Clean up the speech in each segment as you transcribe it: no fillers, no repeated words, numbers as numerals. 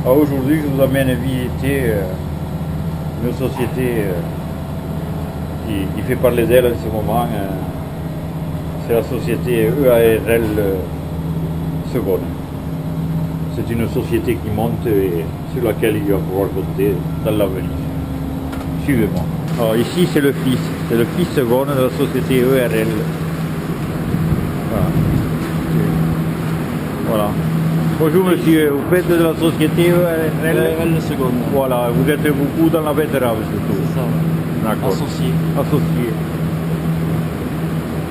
Aujourd'hui, je vous amène à visiter une société qui fait parler d'elle en ce moment. C'est la société EARL Seconde. C'est une société qui monte et sur laquelle il va pouvoir compter dans l'avenir. Suivez-moi. Alors ici, c'est le fils Seconde de la société EARL. Voilà. Bonjour monsieur, vous faites de la société EARL Seconde. Voilà, vous êtes beaucoup dans la betterave surtout. C'est ça, ouais. D'accord. Associé. Associé.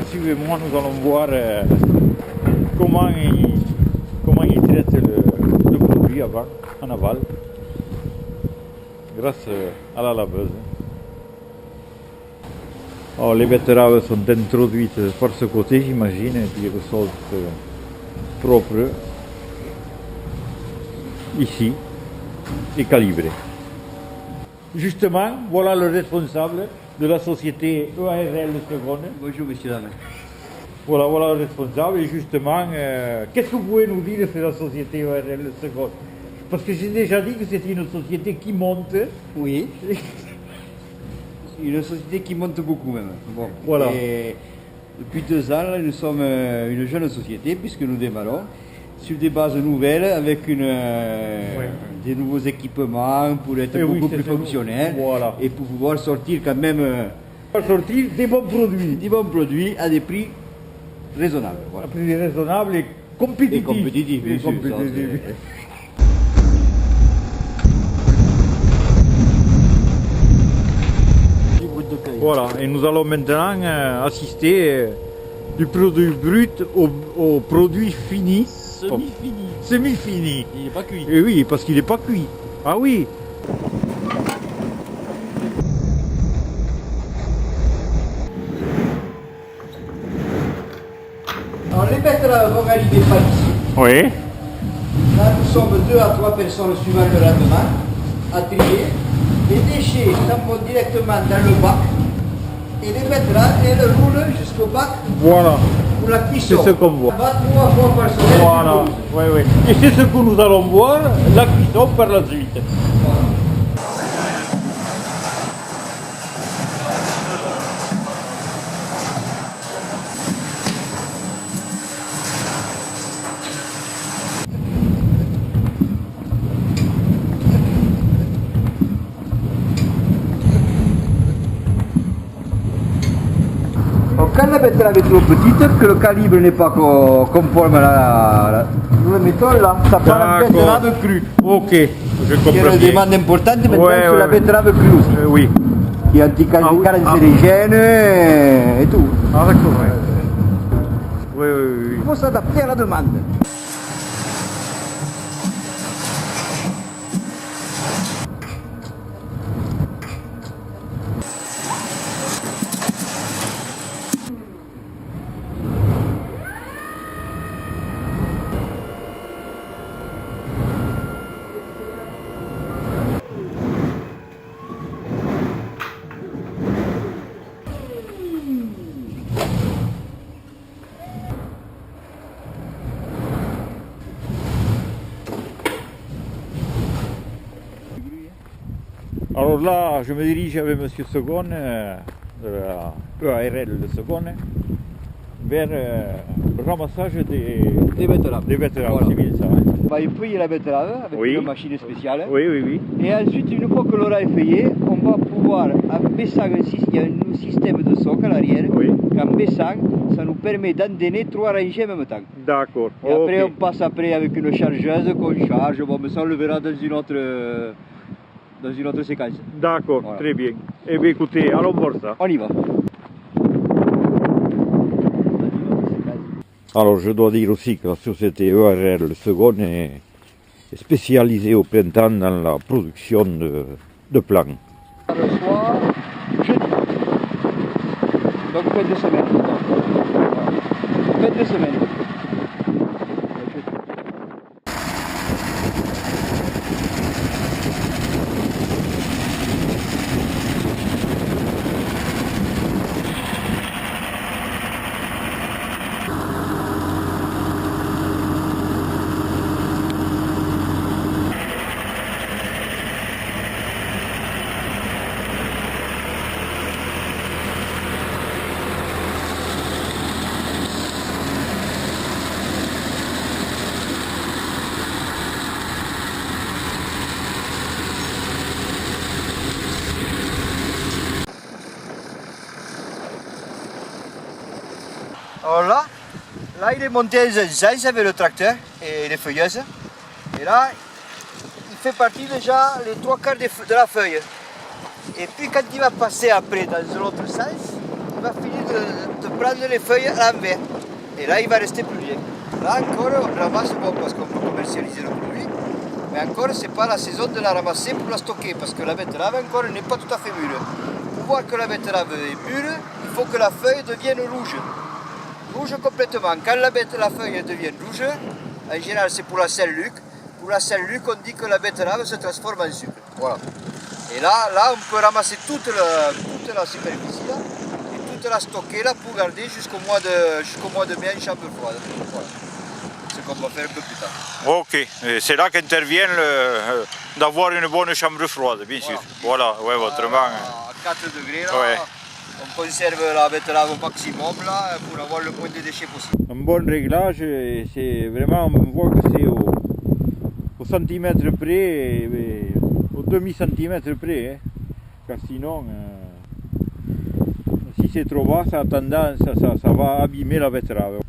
Suivez-moi, nous allons voir comment ils traitent le produit en aval, grâce à la laveuse. Alors, les betteraves sont introduites par ce côté, j'imagine, et puis ressortent propres ici et calibrées. Justement, voilà le responsable de la société EARL Seconde. Bonjour monsieur dame. Voilà le responsable. Et justement, qu'est-ce que vous pouvez nous dire sur la société EARL Seconde? Parce que j'ai déjà dit que c'était une société qui monte. Oui. Une société qui monte beaucoup même. Bon. Voilà. Et depuis 2 ans, nous sommes une jeune société puisque nous démarrons sur des bases nouvelles avec des nouveaux équipements pour être beaucoup plus fonctionnels. Voilà. Et pour pouvoir sortir quand même Sortir des bons produits. des bons produits à des prix raisonnables. Voilà. À prix raisonnable et compétitif. Et compétitif, bien sûr, ça, Voilà, et nous allons maintenant assister du produit brut au produit fini. Semi-fini. Semi-fini. Il n'est pas cuit. Et oui, parce qu'il n'est pas cuit. Ah oui. Alors les betteraves vont arriver par ici. Oui. Là, nous sommes 2 à 3 personnes suivant le rendement à trier. Les déchets s'en directement dans le bac. Et les betteraves, elles roulent jusqu'au bac Voilà. pour la cuisson. C'est ce qu'on voit. On va 3 fois par semaine. Voilà. Oui. Et c'est ce que nous allons voir, la cuisson par la suite. Donc, quand la betterave est trop petite, que le calibre n'est pas conforme à nous le mettons là. Ça prend la betterave crue. Ok, je comprends Il y a une bien. demande importante maintenant Ouais, sur la ouais. betterave crue aussi. Oui. Qui est anticancérigène et tout. Ah d'accord, oui. Il faut s'adapter à la demande. Alors là, je me dirige avec M. Segonne, de la EARL de Segonne, vers le ramassage Des betteraves. des betteraves, Voilà. c'est bien ça. Hein. On va effeuiller la betterave avec Oui. une machine spéciale. Oui. Et ensuite, une fois que l'on aura effeuillé, on va pouvoir, en baissant, il y a un système de socle à l'arrière, Oui. qu'en baissant, ça nous permet d'endainer 3 rangées en même temps. D'accord. Et après, on passe avec une chargeuse qu'on charge, bon, mais ça on le verra dans une autre séquence. D'accord, Voilà. très bien. Eh bien écoutez, allons voir ça. On y va. Alors je dois dire aussi que la société EARL Segonne est spécialisée au printemps dans la production de plants. Le soir, jeudi. Donc fin de semaine. Fin de semaine. Alors là il est monté à sens avec le tracteur et les feuilleuses. Et là, il fait partie déjà les 3/4 de la feuille. Et puis quand il va passer après dans l'autre sens, il va finir de prendre les feuilles à l'envers. Et là, il va rester plus rien. Là encore, on ramasse bon parce qu'on peut commercialiser le produit. Mais encore, c'est pas la saison de la ramasser pour la stocker parce que la betterave encore n'est pas tout à fait mûre. Pour voir que la betterave est mûre, il faut que la feuille devienne rouge. Rouge complètement. Quand la feuille devient rouge, en général c'est pour la Saint-Luc. Pour la Saint-Luc, on dit que la betterave se transforme en sucre. Voilà. Et là on peut ramasser toute la superficie là, et toute la stocker là pour garder jusqu'au mois de mai en chambre froide. Voilà. C'est ce qu'on va faire un peu plus tard. Ok, et c'est là qu'intervient d'avoir une bonne chambre froide, bien sûr. Voilà, ouais, autrement. À 4 degrés là, Ouais. on conserve la betterave au maximum là pour avoir le moins de déchets possible. Un bon réglage, c'est vraiment, on voit que c'est au centimètre près, et au demi-centimètre près, hein. Car sinon, si c'est trop bas, ça a tendance, ça va abîmer la betterave.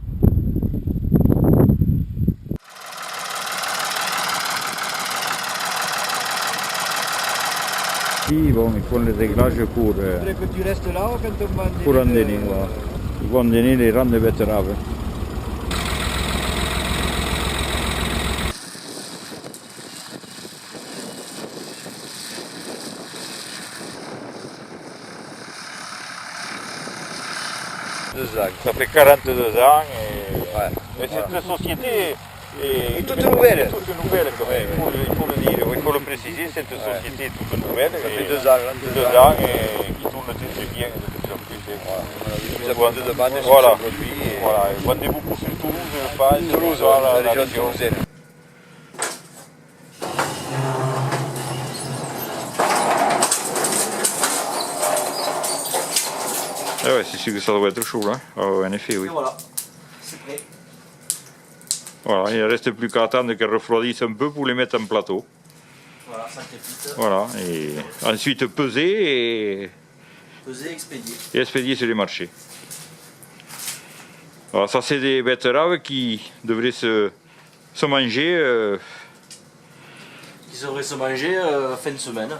Ici, bon, ils font les réglages pour Que tu restes là quand on va pour endainer, voilà. Ils vont endainer les rangs de betteraves. Ça fait 42 ans et cette société est toute nouvelle. Toute nouvelle quand même, il faut le dire, il faut le préciser, cette société est toute nouvelle. Ça fait et 2 ans. 2 ans et qui tourne très bien de plus en plus. Nous avons de demandes sur Voilà. ce produit. Voilà, ils vendent beaucoup sur Toulouse, je pense. Toulouse, la région toulousaine. Ah ouais, c'est sûr que ça doit être chaud là. Oh, en effet, oui. Et voilà, c'est prêt. Voilà, il ne reste plus qu'à attendre qu'elles refroidissent un peu pour les mettre en plateau. Voilà, ça crépite. Voilà, et ensuite peser Peser, expédier. et expédier sur les marchés. Alors ça c'est des betteraves qui devraient se manger. Qui devrait se manger fin de semaine.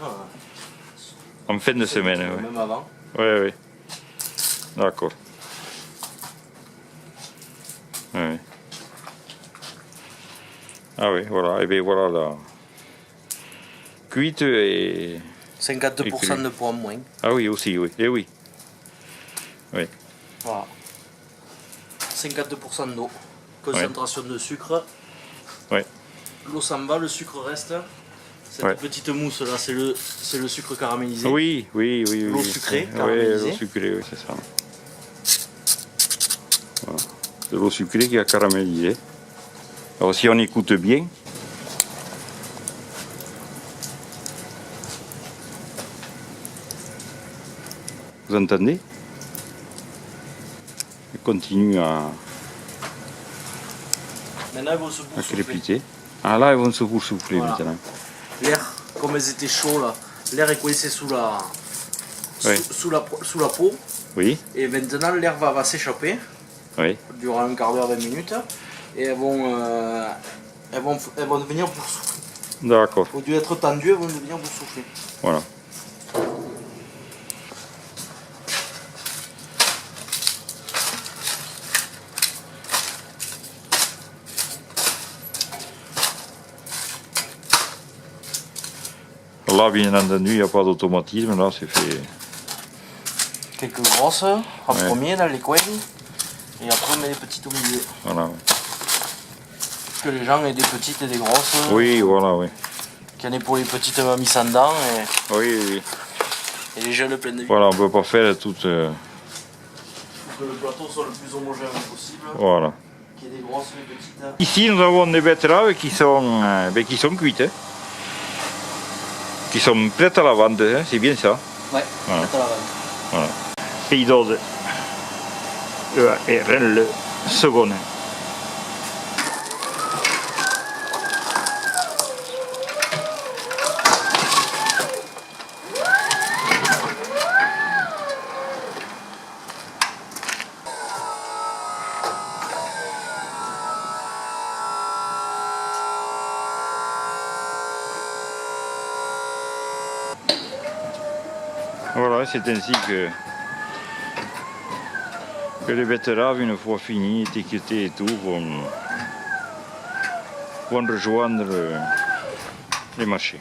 En fin de semaine, oui. Même avant. Oui. D'accord. Oui. Ah oui, voilà. Et bien voilà la cuite et... 52% de poids en moins. Ah oui, aussi, oui. Et oui. Oui. Voilà. 52% d'eau. Concentration de sucre. Ouais. L'eau s'en va, le sucre reste. Cette petite mousse là, c'est le sucre caramélisé. Oui. L'eau sucrée, Oui, caramélisée. l'eau sucrée, oui, c'est ça. Voilà. De l'eau sucrée qui a caramélisé. Alors si on écoute bien, vous entendez? Elle continue à Maintenant, elles vont se boursoufler. crépiter. Ah là, ils vont se boursoufler Voilà. maintenant. L'air, comme elles étaient chauds là, l'air est coincé sous la, Ouais. sous la peau. Oui, Et maintenant, l'air va s'échapper oui. durant un quart d'heure, 20 minutes. Et elles vont devenir boursouflées. D'accord, Au lieu d'être tendues, elles vont devenir boursouflées. voilà. Là, bien entendu, il n'y a pas d'automatisme, là, c'est fait. Quelques grosses en Ouais. premier dans les coins. Et après, on met les petites au milieu. Voilà. Que les gens aient des petites et des grosses. Oui, voilà, oui. Qu'il y en ait pour les petites mamies sans dents Oui. et les jeunes pleines de vie. Voilà, on ne peut pas faire toute. Pour que le plateau soit le plus homogène possible. Voilà. Qu'il y ait des grosses et des petites. Ici, nous avons des betteraves qui sont cuites, hein. Qui sont prêtes à la vente, hein. C'est bien ça. Ouais, Voilà. c'est à la vente. Voilà. Pays d'Aude. Et Rennes le second. c'est ainsi que les betteraves, une fois finies, étiquetées et tout, vont rejoindre les marchés.